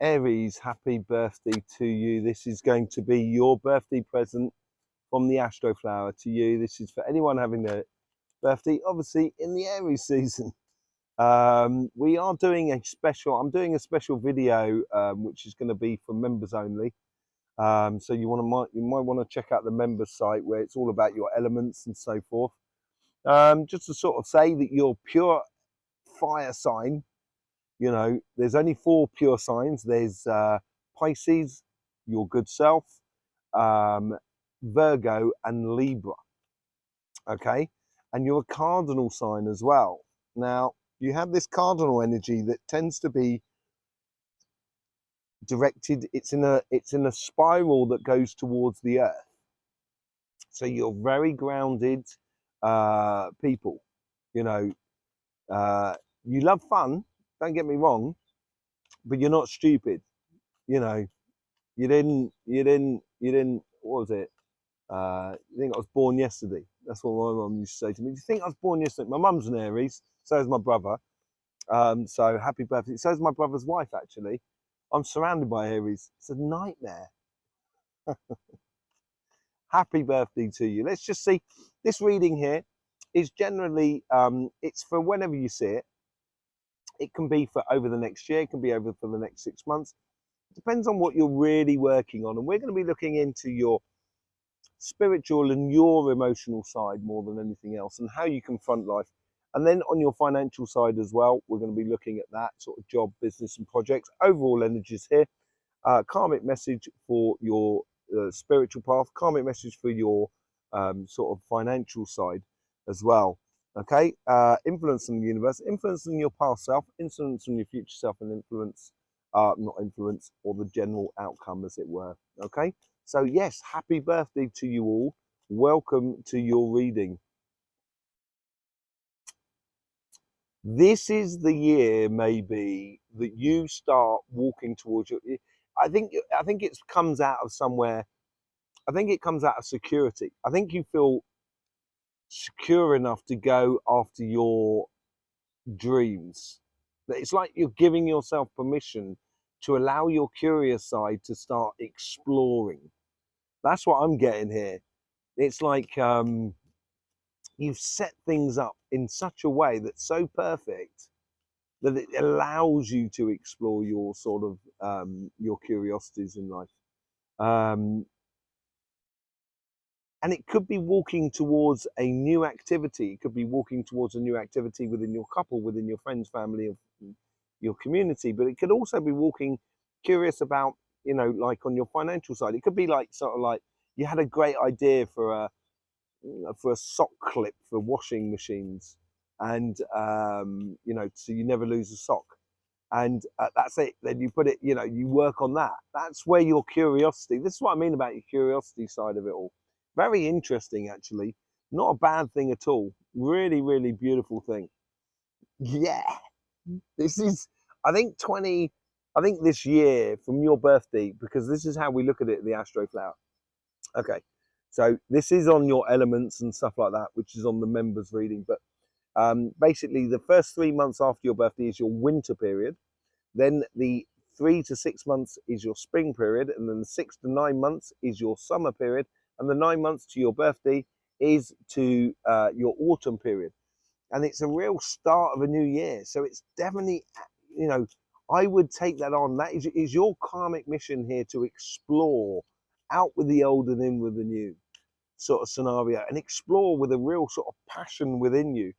Aries, happy birthday to you. This is going to be your birthday present from the Astroflower to you. This is for anyone having their birthday, obviously in the Aries season. We are doing a special, I'm doing a special video, which is going to be for members only. So you might want to check out the members site where it's all about your elements and so forth. Just to sort of say that you're pure fire sign. You know, there's only 4 pure signs. There's Pisces, your good self, Virgo, and Libra. Okay, and you're a cardinal sign as well. Now, you have this cardinal energy that tends to be directed. It's in a spiral that goes towards the earth. So you're very grounded people. You know, you love fun. Don't get me wrong, but you're not stupid. You know, you didn't, what was it? You think I was born yesterday? That's what my mum used to say to me. Do you think I was born yesterday? My mum's an Aries, so is my brother. So happy birthday. So is my brother's wife, actually. I'm surrounded by Aries. It's a nightmare. Happy birthday to you. Let's just see. This reading here is generally, it's for whenever you see it. It can be for over the next year. It can be over for the next 6 months. It depends on what you're really working on. And we're going to be looking into your spiritual and your emotional side more than anything else, and how you confront life. And then on your financial side as well, we're going to be looking at that sort of job, business, and projects. Overall energies here. Karmic message for your spiritual path, karmic message for your sort of financial side as well. Okay, influence in the universe, influence in your past self, influence in your future self, and influence, not influence, or the general outcome, as it were. Okay, so yes, happy birthday to you all. Welcome to your reading. This is the year maybe that you start walking towards your. I think it comes out of somewhere. I think it comes out of security. I think you feel secure enough to go after your dreams. That it's like you're giving yourself permission to allow your curious side to start exploring. That's what I'm getting here. It's like you've set things up in such a way that's so perfect that it allows you to explore your sort of your curiosities in life. And it could be walking towards a new activity. It could be walking towards a new activity within your couple, within your friends, family, your community. But it could also be walking curious about, you know, like on your financial side. It could be like sort of like you had a great idea for a sock clip for washing machines, and you know, so you never lose a sock. And that's it. Then you put it, you know, you work on that. That's where your curiosity. This is what I mean about your curiosity side of it all. Very interesting, actually. Not a bad thing at all. Really, really beautiful thing. Yeah. This is, I think, I think this year from your birthday, because this is how we look at it, the Astroflower. Okay. So this is on your elements and stuff like that, which is on the members reading. But basically, the first 3 months after your birthday is your winter period. Then the 3 to 6 months is your spring period. And then the 6 to 9 months is your summer period. And the 9 months to your birthday is to your autumn period. And it's a real start of a new year. So it's definitely, you know, I would take that on. That is your karmic mission here, to explore out with the old and in with the new sort of scenario, and explore with a real sort of passion within you.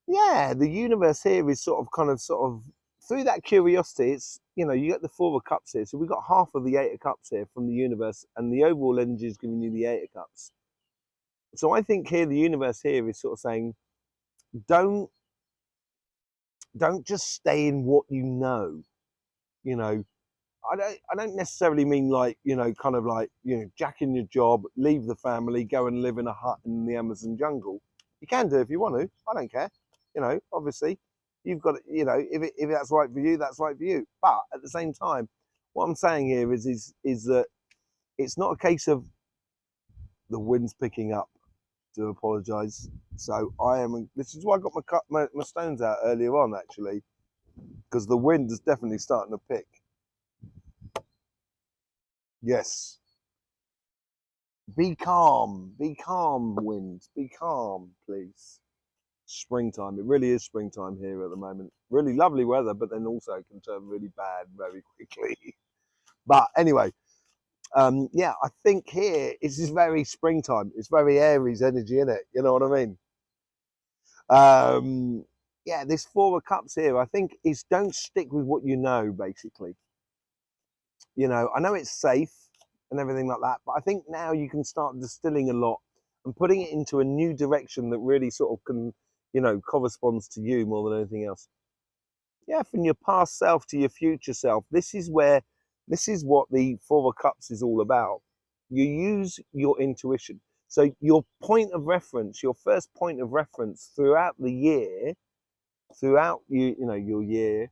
Yeah, the universe here is sort of through that curiosity. It's, you know, you get the 4 of Cups here, so we've got half of the 8 of Cups here from the universe, and the overall energy is giving you the 8 of Cups. So I think here the universe here is sort of saying, don't just stay in what you know. You know, I don't necessarily mean like, you know, kind of like, you know, jack in your job, leave the family, go and live in a hut in the Amazon jungle. You can do if you want to. I don't care. You know, obviously, you've got, you know, if that's right for you, that's right for you. But at the same time, what I'm saying here is that it's not a case of the wind's picking up. To apologise. So I am. This is why I got my stones out earlier on, actually. because the wind is definitely starting to pick. Yes. Be calm, wind. Be calm, please. Springtime. It really is springtime here at the moment. Really lovely weather, but then also it can turn really bad very quickly. But anyway, yeah, I think here it's just very springtime. It's very Aries energy in it. You know what I mean? Yeah, this Four of Cups here, I think, is don't stick with what you know, basically. You know, I know it's safe and everything like that, but I think now you can start distilling a lot and putting it into a new direction that really sort of can, you know, corresponds to you more than anything else. Yeah, from your past self to your future self. This is what the Four of Cups is all about. You use your intuition. So your point of reference, your first point of reference throughout the year, throughout you know your year,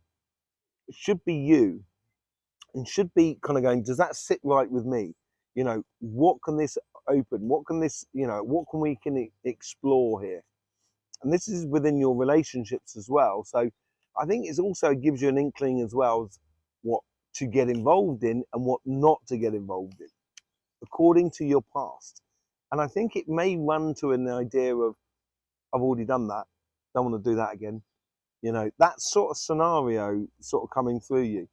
should be you, and should be kind of going, does that sit right with me? You know, what can this open? What can this, you know, what can we can explore here? And this is within your relationships as well. So I think it also gives you an inkling as well as what to get involved in and what not to get involved in, according to your past. And I think it may run to an idea of, I've already done that, don't want to do that again. You know, that sort of scenario sort of coming through you.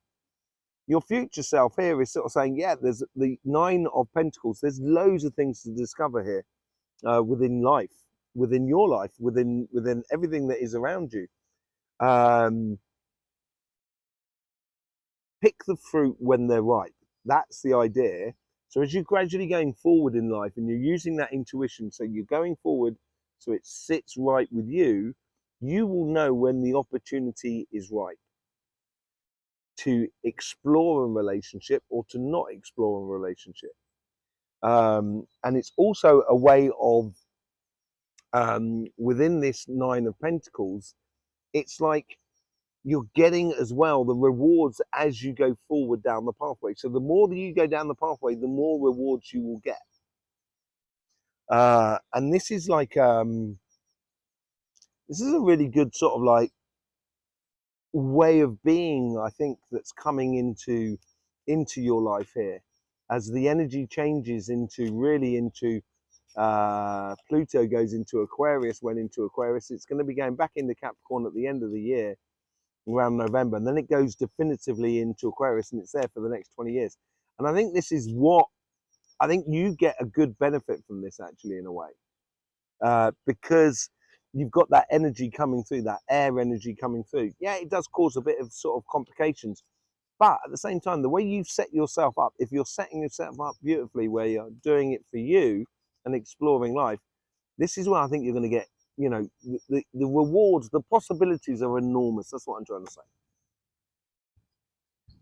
Your future self here is sort of saying, yeah, there's the Nine of Pentacles. There's loads of things to discover here within life, within your life, within everything that is around you. Um, pick the fruit when they're ripe. That's the idea. So as you're gradually going forward in life and you're using that intuition, so you're going forward so it sits right with you, you will know when the opportunity is right to explore a relationship or to not explore a relationship. And it's also a way of, within this Nine of Pentacles, it's like you're getting as well the rewards as you go forward down the pathway. So the more that you go down the pathway, the more rewards you will get. And this is like, this is a really good sort of like way of being, I think, that's coming into your life here as the energy changes into really into Pluto goes into Aquarius, went into Aquarius. It's going to be going back into Capricorn at the end of the year, around November, and then it goes definitively into Aquarius, and it's there for the next 20 years. And I think this is what I think you get a good benefit from this, actually, in a way, because you've got that energy coming through, that air energy coming through. Yeah, it does cause a bit of sort of complications, but at the same time, the way you've set yourself up, if you're setting yourself up beautifully, where you're doing it for you and exploring life, this is where I think you're going to get, you know, the rewards, the possibilities are enormous. That's what I'm trying to say.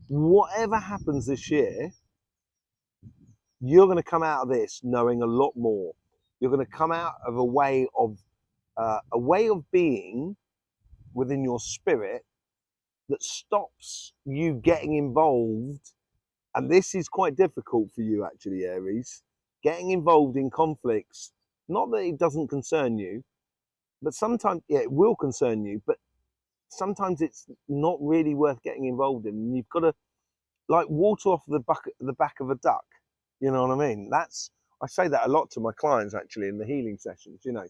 Whatever happens this year, you're going to come out of this knowing a lot more. You're going to come out of a way of being within your spirit that stops you getting involved. And this is quite difficult for you, actually, Aries, getting involved in conflicts. Not that it doesn't concern you, but sometimes, yeah, it will concern you, but sometimes it's not really worth getting involved in. And you've got to, like, water off the back of a duck. You know what I mean? I say that a lot to my clients, actually, in the healing sessions. You know,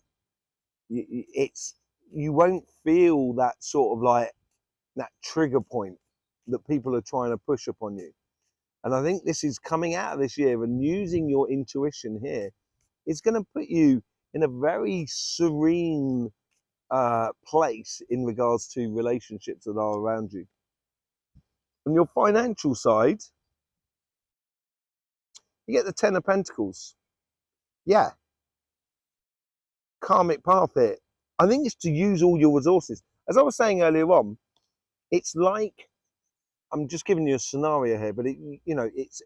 it's, you won't feel that sort of like that trigger point that people are trying to push upon you. And I think this is coming out of this year and using your intuition here. It's going to put you in a very serene place in regards to relationships that are around you. On your financial side, you get the Ten of Pentacles. Yeah, karmic path here. I think it's to use all your resources. As I was saying earlier on, it's like, I'm just giving you a scenario here, but you know, it's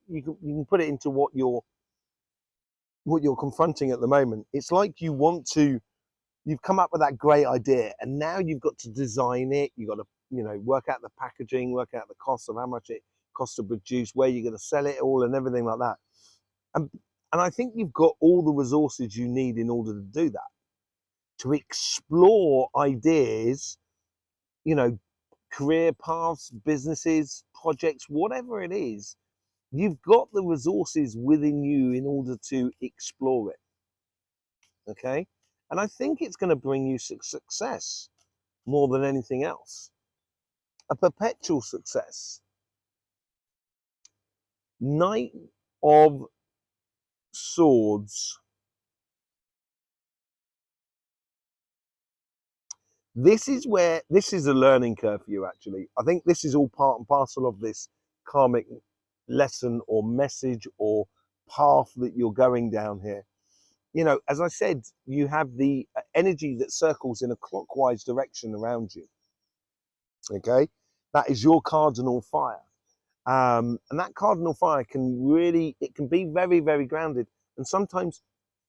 you can put it into what you're confronting at the moment. It's like you've come up with that great idea, and now you've got to design it. You've got to, you know, work out the packaging, work out the cost of how much it costs to produce, where you're going to sell it all, and everything like that. And I think you've got all the resources you need in order to do that, to explore ideas, you know, career paths, businesses, projects, whatever it is, you've got the resources within you in order to explore it. Okay. And I think it's going to bring you success more than anything else. A perpetual success. Knight of Swords. This is a learning curve for you, actually. I think this is all part and parcel of this karmic lesson or message or path that you're going down here. You know, as I said, you have the energy that circles in a clockwise direction around you. Okay, that is your cardinal fire. And that cardinal fire it can be very, very grounded and sometimes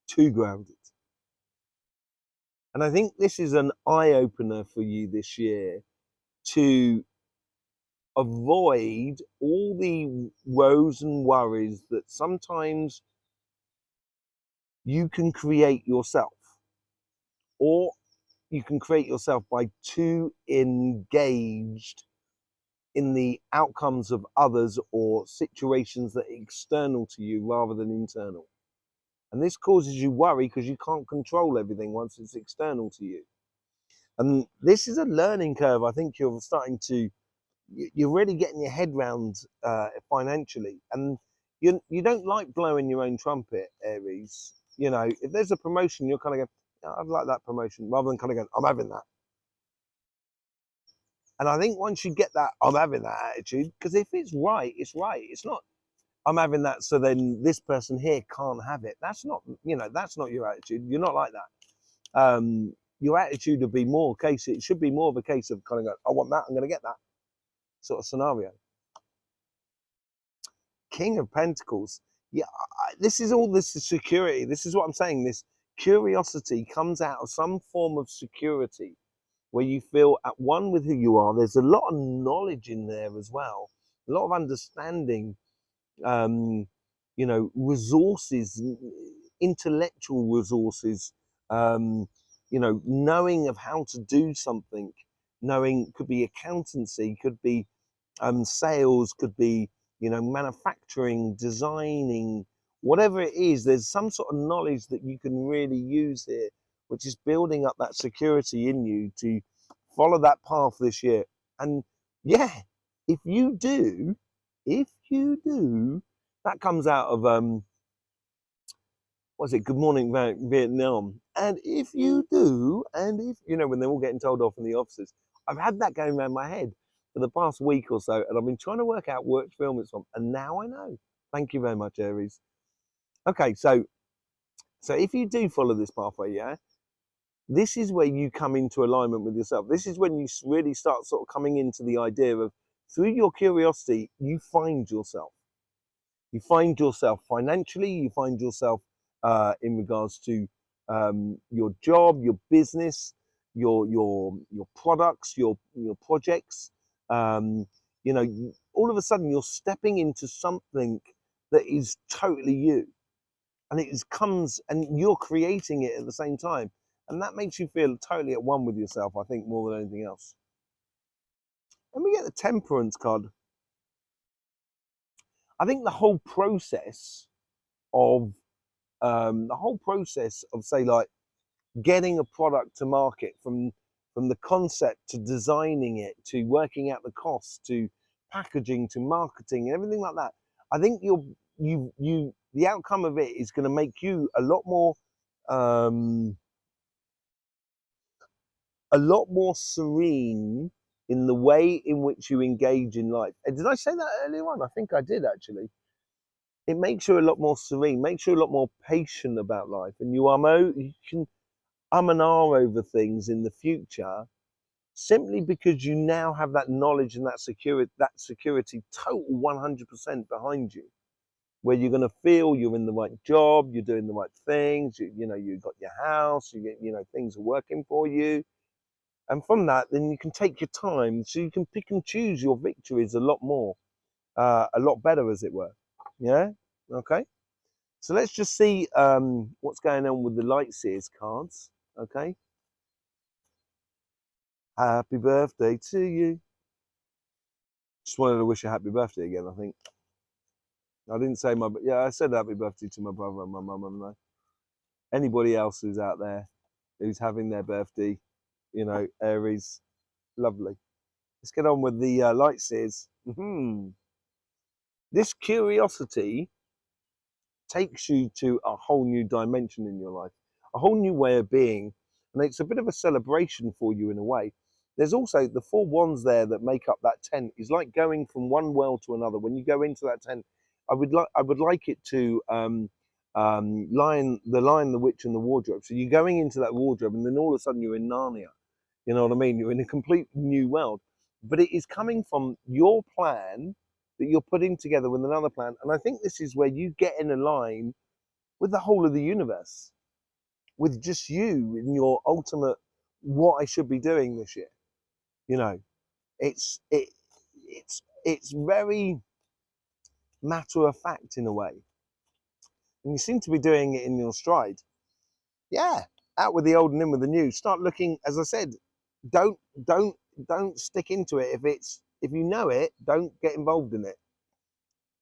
too grounded. And I think this is an eye opener for you this year to avoid all the woes and worries that sometimes you can create yourself, or you can create yourself by too engaged in the outcomes of others or situations that are external to you rather than internal. And this causes you worry because you can't control everything once it's external to you. And this is a learning curve. I think you're really getting your head round financially. And you don't like blowing your own trumpet, Aries. You know, if there's a promotion, you're kind of going, oh, I'd like that promotion, rather than kind of going, I'm having that. And I think once you get that, I'm having that attitude, because if it's right, it's right. It's not, I'm having that, so then this person here can't have it. That's not, that's not your attitude. You're not like that. Your attitude would be it should be more of a case of kind of going, I want that, I'm going to get that sort of scenario. King of Pentacles. Yeah, this is security. This is what I'm saying. This curiosity comes out of some form of security where you feel at one with who you are. There's a lot of knowledge in there as well, a lot of understanding, resources, intellectual resources, knowing of how to do something, knowing could be accountancy, could be sales, could be, manufacturing, designing, whatever it is. There's some sort of knowledge that you can really use here, which is building up that security in you to follow that path this year. And yeah, if you do, that comes out of what's it? Good Morning Vietnam. And if you do, and if when they're all getting told off in the offices, I've had that going around my head for the past week or so, and I've been trying to work out what film it's from, and now I know. Thank you very much, Aries. Okay, so if you do follow this pathway, yeah, this is where you come into alignment with yourself. This is when you really start sort of coming into the idea of, through your curiosity, you find yourself. You find yourself financially, you find yourself in regards to your job, your business, your products, your projects. All of a sudden you're stepping into something that is totally you, and comes and you're creating it at the same time, and that makes you feel totally at one with yourself, I think, more than anything else. And we get the Temperance card. I think the whole process of say, like, getting a product to market, from the concept to designing it to working out the costs to packaging to marketing and everything like that, I think the outcome of it is going to make you a lot more serene in the way in which you engage in life. Did I say that earlier on? I think I did, actually. It makes you a lot more serene, makes you a lot more patient about life, and you can and ah over things in the future, simply because you now have that knowledge and that security total 100% behind you, where you're going to feel you're in the right job, you're doing the right things, you've got your house, things are working for you. And from that, then you can take your time, so you can pick and choose your victories a lot more, a lot better, as it were. Yeah. Okay. So let's just see what's going on with the Light Seers cards. Okay. Happy birthday to you. Just wanted to wish a happy birthday again, I think. I didn't say yeah, I said happy birthday to my brother and my mum and anybody else who's out there who's having their birthday, you know, Aries, lovely. Let's get on with the light seers. This curiosity takes you to a whole new dimension in your life, a whole new way of being, and it's a bit of a celebration for you in a way. There's also the 4 wands there that make up that tent. Is like going from one world to another. When you go into that tent, I would like it to Lion, the Witch, and the Wardrobe. So you're going into that wardrobe, and then all of a sudden you're in Narnia. You know what I mean? You're in a complete new world. But it is coming from your plan that you're putting together with another plan. And I think this is where you get in a line with the whole of the universe, with just you in your ultimate, what I should be doing this year. You know, it's very matter of fact in a way. And you seem to be doing it in your stride. Yeah, out with the old and in with the new. Start looking, as I said, don't stick into it. If you know it, don't get involved in it.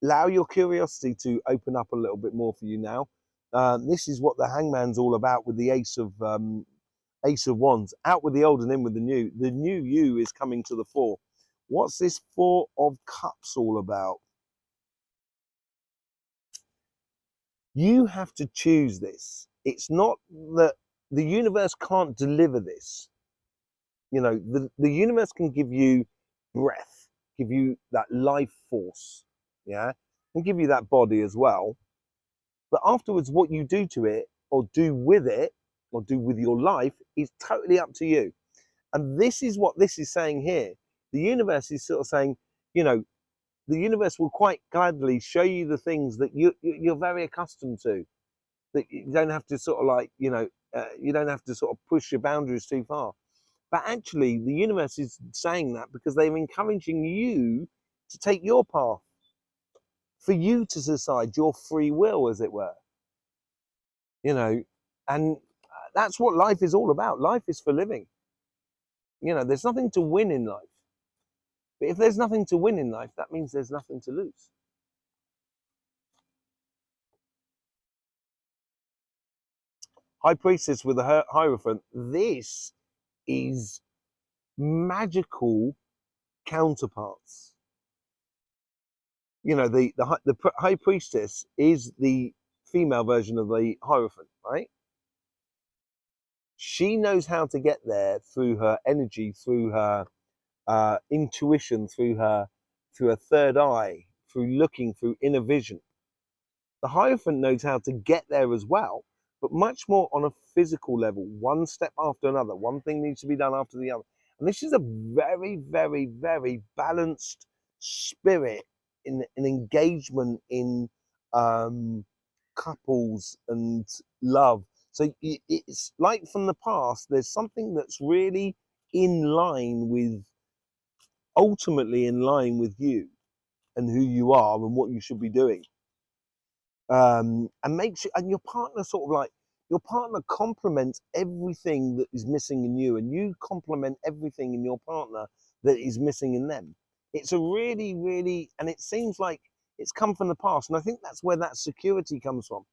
Allow your curiosity to open up a little bit more for you now. This is what the Hangman's all about with the Ace of Wands. Out with the old and in with the new. The new you is coming to the fore. What's this 4 of Cups all about? You have to choose this. It's not that the universe can't deliver this. You know, the universe can give you breath, give you that life force, yeah, and give you that body as well. But afterwards, what you do to it, or do with it, or do with your life, is totally up to you. And this is what this is saying here. The universe is sort of saying, you know, the universe will quite gladly show you the things that you're very accustomed to. That you don't have to sort of like, you know, you don't have to sort of push your boundaries too far. But actually, the universe is saying that because they're encouraging you to take your path, for you to decide your free will, as it were. You know, and that's what life is all about. Life is for living. You know, there's nothing to win in life. But if there's nothing to win in life, that means there's nothing to lose. High Priestess with the Hierophant. This is magical counterparts. You know, the High Priestess is the female version of the Hierophant, right? She knows how to get there through her energy, through her intuition, through her third eye, through looking, through inner vision. The Hierophant knows how to get there as well, but much more on a physical level, one step after another. One thing needs to be done after the other. And this is a very, very, very balanced spirit in an engagement in couples and love. So it's like from the past, there's something that's really in line with, ultimately in line with you and who you are and what you should be doing. And makes you, and your partner sort of like, your partner complements everything that is missing in you, and you complement everything in your partner that is missing in them. It's a really, really, and it seems like it's come from the past, and I think that's where that security comes from.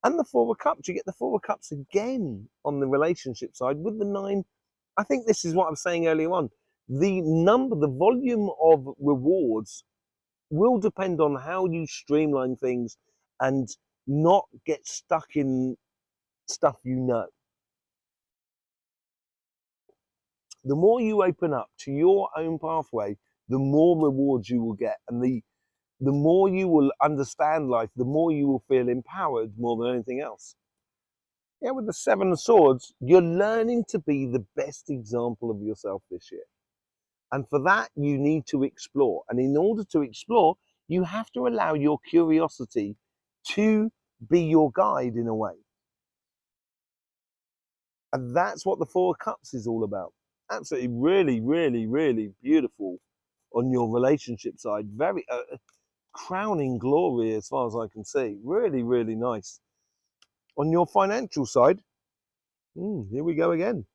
And the 4 of Cups, you get the 4 of Cups again on the relationship side with the 9. I think this is what I was saying earlier on. The volume of rewards will depend on how you streamline things and not get stuck in stuff you know. The more you open up to your own pathway, the more rewards you will get. And the more you will understand life, the more you will feel empowered more than anything else. Yeah, with the 7 of Swords, you're learning to be the best example of yourself this year. And for that, you need to explore. And in order to explore, you have to allow your curiosity to be your guide in a way. And that's what the 4 of Cups is all about. Absolutely, really, really, really beautiful on your relationship side. Very crowning glory as far as I can see. Really, really nice. On your financial side, here we go again.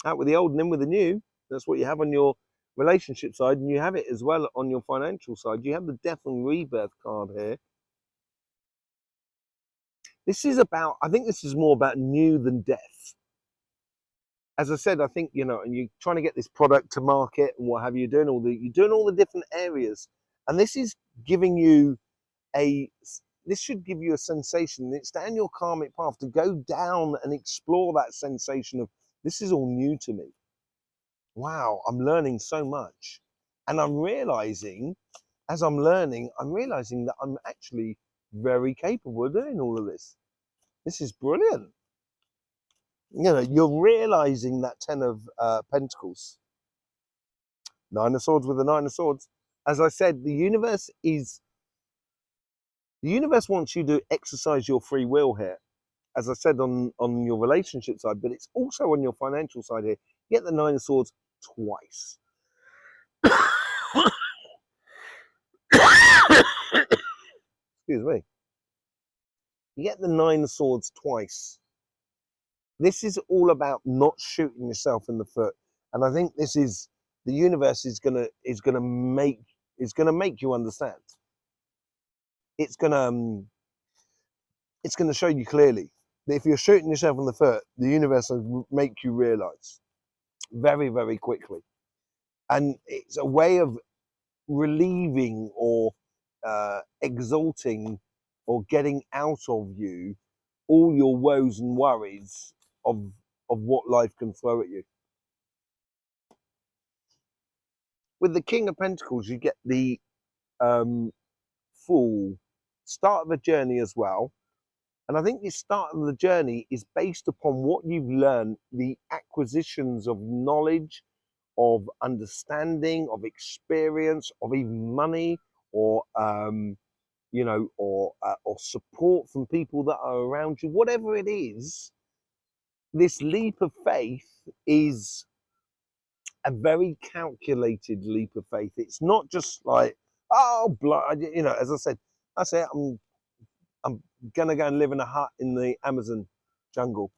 Out with the old and in with the new. That's what you have on your relationship side, and you have it as well on your financial side. You have the death and rebirth card here. This is about, I think this is more about new than death. As I said, I think, and you're trying to get this product to market and what have you, you're doing all the different areas. And this is giving you this should give you a sensation. It's down your karmic path to go down and explore that sensation of, this is all new to me. Wow, I'm learning so much. And I'm realizing, as I'm learning, that I'm actually very capable of doing all of this. This is brilliant. You're realizing that 10 of Pentacles. 9 of Swords with the 9 of Swords. As I said, the universe wants you to exercise your free will here. As I said, on your relationship side, but it's also on your financial side here. You get the 9 of Swords twice. Excuse me. You get the 9 of Swords twice. This is all about not shooting yourself in the foot, and I think this is the universe is gonna make you understand. It's gonna show you clearly that if you're shooting yourself in the foot, the universe will make you realize very, very quickly, and it's a way of relieving or exalting or getting out of you all your woes and worries of what life can throw at you. With the King of Pentacles, you get the full start of a journey as well. And I think the start of the journey is based upon what you've learned, the acquisitions of knowledge, of understanding, of experience, of even money, or or support from people that are around you. Whatever it is, this leap of faith is a very calculated leap of faith. It's not just like, oh, as I said, I'm gonna go and live in a hut in the Amazon jungle.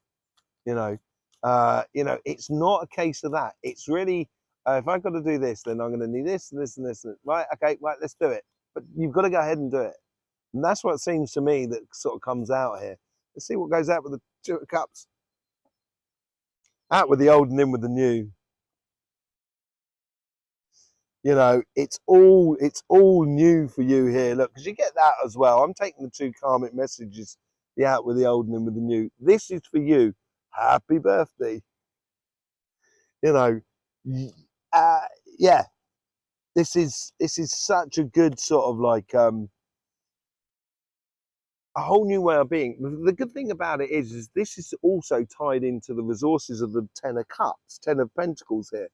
It's not a case of that. It's really, if I've got to do this, then I'm going to need this and this and this. Right? Okay, right, let's do it. But you've got to go ahead and do it. And that's what it seems to me that sort of comes out here. Let's see what goes out with the 2 of Cups. Out with the old and in with the new. It's all new for you here. Look, because you get that as well. I'm taking the 2 karmic messages, the out with the old and in with the new. This is for you. Happy birthday. Yeah. This is such a good sort of like a whole new way of being. The good thing about it is this is also tied into the resources of the 10 of Cups, 10 of Pentacles here.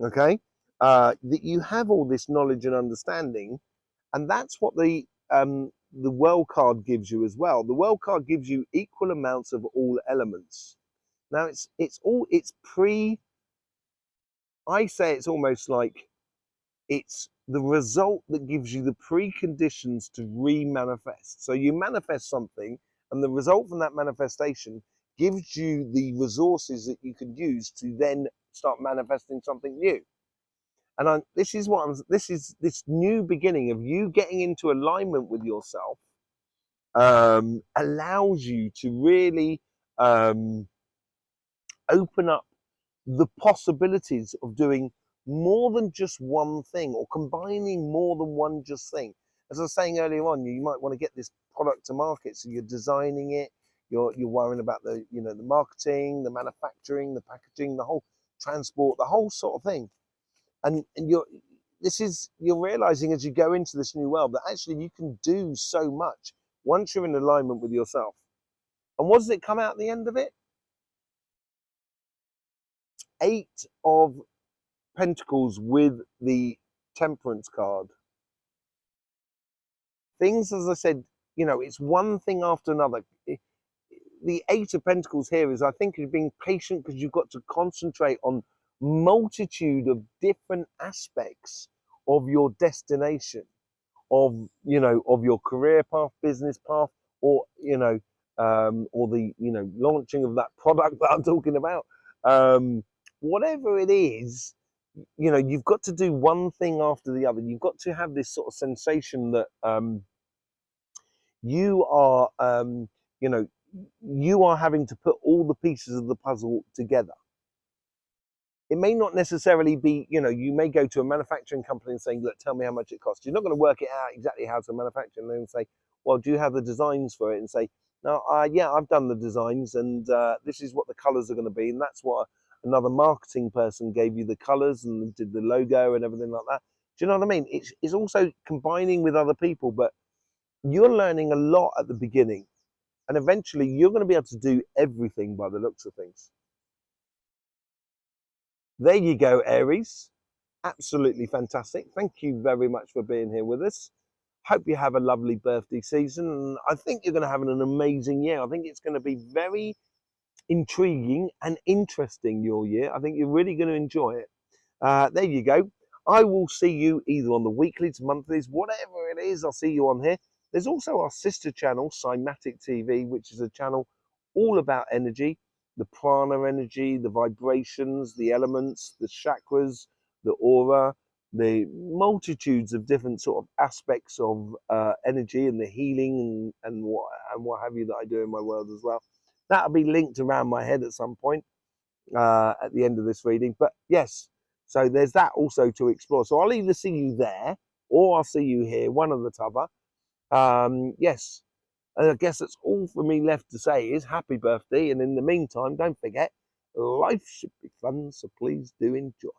Okay, that you have all this knowledge and understanding, and that's what the World card gives you as well. The World card gives you equal amounts of all elements. Now I say it's almost like it's the result that gives you the preconditions to re-manifest. So you manifest something, and the result from that manifestation gives you the resources that you can use to then start manifesting something new. And this is this new beginning of you getting into alignment with yourself, allows you to really open up the possibilities of doing more than just one thing, or combining more than one just thing. As I was saying earlier on, you might want to get this product to market, so you're designing it, you're worrying about the the marketing, the manufacturing, the packaging, the whole transport, the whole sort of thing. And you're realizing as you go into this new world that actually you can do so much once you're in alignment with yourself. And what does it come out at the end of it? 8 of Pentacles with the Temperance card. Things, as I said, it's one thing after another. The 8 of Pentacles here is, I think, is being patient, because you've got to concentrate on multitude of different aspects of your destination, of your career path, business path, or or the launching of that product that I'm talking about. Whatever it is, you know, you've got to do one thing after the other. You've got to have this sort of sensation that you are, you know, you are having to put all the pieces of the puzzle together. It may not necessarily be, you know, you may go to a manufacturing company and say, look, tell me how much it costs. You're not going to work it out exactly how to manufacture, and then say, well, do you have the designs for it? And say, no, yeah, I've done the designs, and this is what the colors are going to be. And that's what another marketing person gave you the colors and did the logo and everything like that. Do you know what I mean? It's also combining with other people, but you're learning a lot at the beginning. And eventually you're going to be able to do everything by the looks of things. There you go, Aries. Absolutely fantastic. Thank you very much for being here with us. Hope you have a lovely birthday season. And I think you're going to have an amazing year. I think it's going to be very intriguing and interesting, your year. I think you're really going to enjoy it. There you go. I will see you either on the weeklies, monthlies, whatever it is. I'll see you on here. There's also our sister channel, Cymatic TV, which is a channel all about energy, the prana energy, the vibrations, the elements, the chakras, the aura, the multitudes of different sort of aspects of energy and the healing and what have you that I do in my world as well. That'll be linked around my head at some point at the end of this reading. But yes, so there's that also to explore. So I'll either see you there or I'll see you here, one or the t'other. Yes, and I guess that's all for me left to say is happy birthday. And in the meantime, don't forget, life should be fun, so please do enjoy.